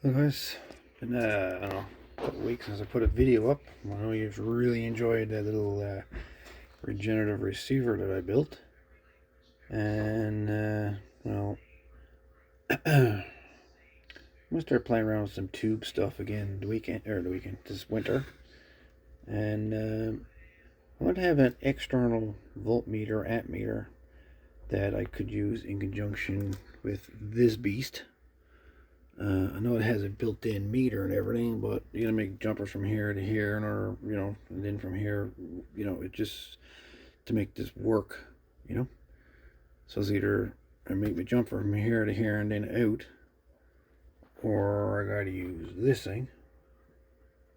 Well, guys, been I don't know, a couple weeks since I put a video up. I know you've really enjoyed that little regenerative receiver that I built, and well, I'm gonna start playing around with some tube stuff again this winter, and I want to have an external voltmeter, ammeter that I could use in conjunction with this beast. I know it has a built-in meter and everything, but you're gonna make jumpers from here to here, and then from here, it just to make this work, you know. So it's either I make my jumper from here to here and then out, or I gotta use this thing,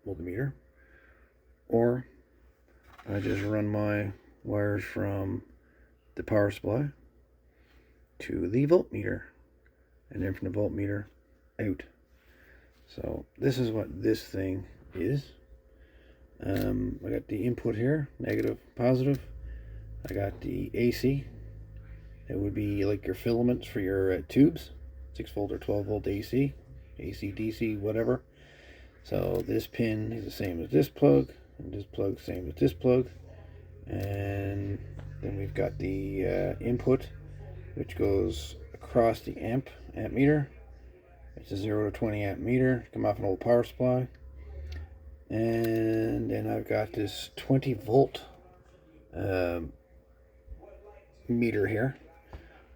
multimeter, or I just run my wires from the power supply to the voltmeter, and then from the voltmeter out. So this is what this thing is. I got the input here, negative, positive. I got the AC. It would be like your filaments for your tubes, 6 volt or 12 volt AC, AC, DC, whatever. So this pin is the same as this plug, and this plug same as this plug. And then we've got the input, which goes across the amp meter. It's a 0 to 20 amp meter, come off an old power supply. And then I've got this 20 volt meter here,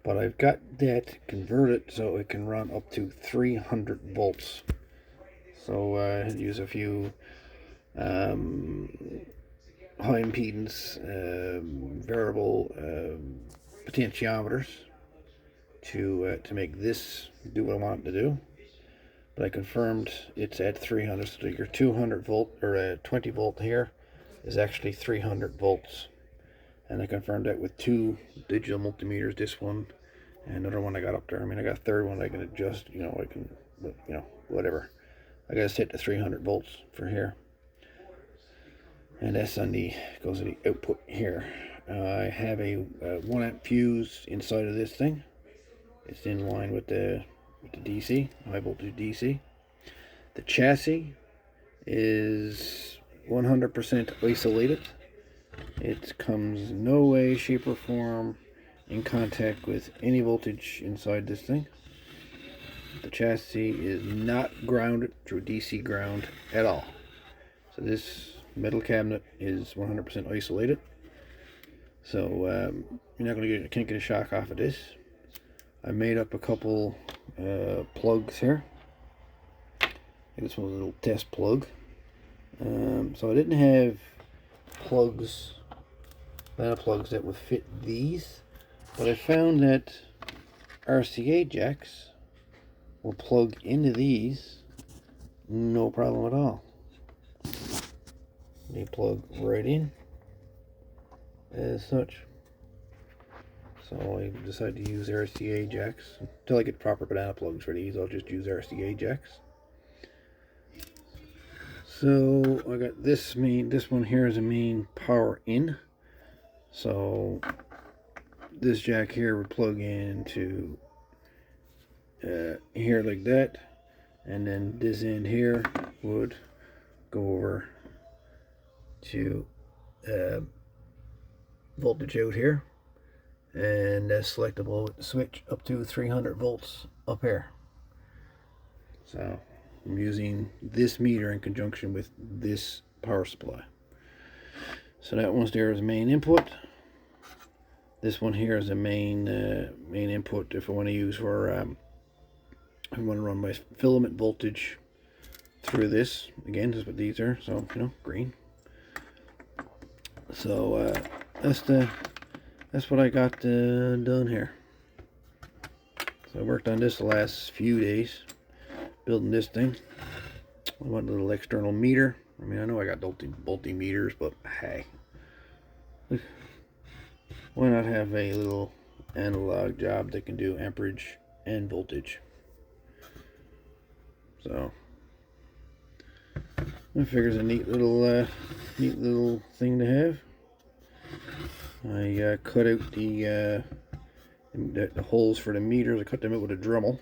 but I've got that converted so it can run up to 300 volts. So I use a few high impedance variable potentiometers to make this do what I want it to do. But I confirmed it's at 300, so your 200 volt or 20 volt here is actually 300 volts. And I confirmed that with 2 digital multimeters, this one and another one I got up there. I mean, I got a third one I can adjust, whatever. I got to set to 300 volts for here. And that's on goes to the output here. I have a 1 amp fuse inside of this thing. It's in line with the DC, high voltage DC. The chassis is 100% isolated. It comes no way, shape, or form in contact with any voltage inside this thing. The chassis is not grounded through DC ground at all. So this metal cabinet is 100% isolated. So you're not going to can't get a shock off of this. I made up a couple plugs here. This one's a little test plug. So I didn't have ladder plugs that would fit these, but I found that RCA jacks will plug into these no problem at all. They plug right in as such. So I decided to use RCA jacks. Until I get proper banana plugs for these, I'll just use RCA jacks. So I got this one here is a main power in. So this jack here would plug into here like that, and then this end here would go over to voltage out here, and that's selectable with the switch up to 300 volts up here. So I'm using this meter in conjunction with this power supply. So that one's there as main input. This one here is a main input if I want to use for I want to run my filament voltage through this. Again, this is what these are. So green. So that's what I got done here. So I worked on this the last few days, building this thing. I want a little external meter. I mean, I know I got multimeters, but hey, why not have a little analog job that can do amperage and voltage? So I figure it's a neat little thing to have. I cut out the holes for the meters. I cut them out with a Dremel.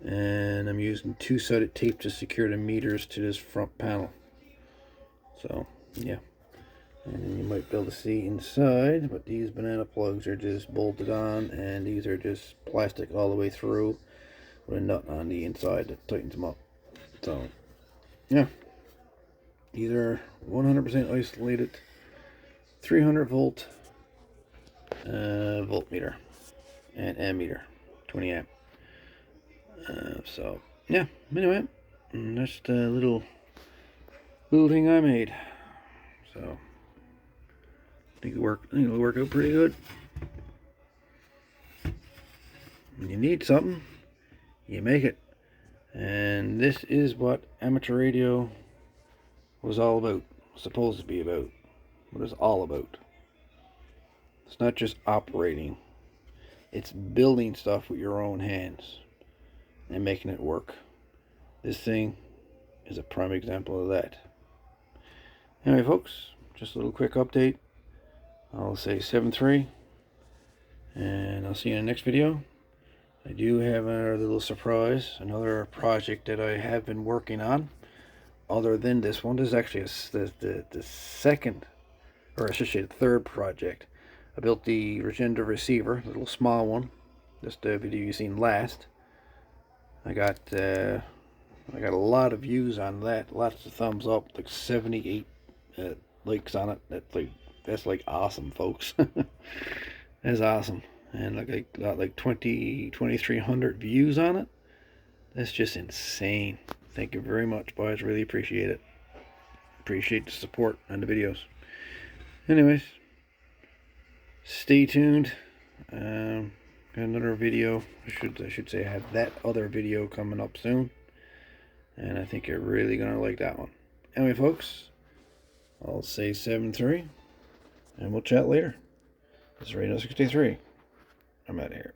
and I'm using two-sided tape to secure the meters to this front panel. So yeah, and you might be able to see inside, but these banana plugs are just bolted on, and these are just plastic all the way through with a nut on the inside that tightens them up. So yeah, these are 100% isolated 300 volt voltmeter and ammeter, 20 amp. So yeah, anyway, that's the little thing I made. So I think it'll work out pretty good. When you need something, you make it. And this is what amateur radio was all about, supposed to be about, what it's all about. It's not just operating, it's building stuff with your own hands and making it work. This thing is a prime example of that. Anyway, folks, just a little quick update. I'll say 7.3, and I'll see you in the next video. I do have another little surprise, another project that I have been working on. Other than this one, this is actually the second, or I should say the third project. I built the regenerative receiver, the little small one, just the video you seen last. I got a lot of views on that, lots of thumbs up, like 78 likes on it. That's like awesome, folks. That's awesome. And like 2,300 views on it. That's just insane. Thank you very much, boys. Really appreciate it. Appreciate the support on the videos. Anyways, stay tuned. Got another video. I should say I have that other video coming up soon, and I think you're really gonna like that one. Anyway, folks, I'll say 7.3, and we'll chat later. This is Radio 63. I'm out of here.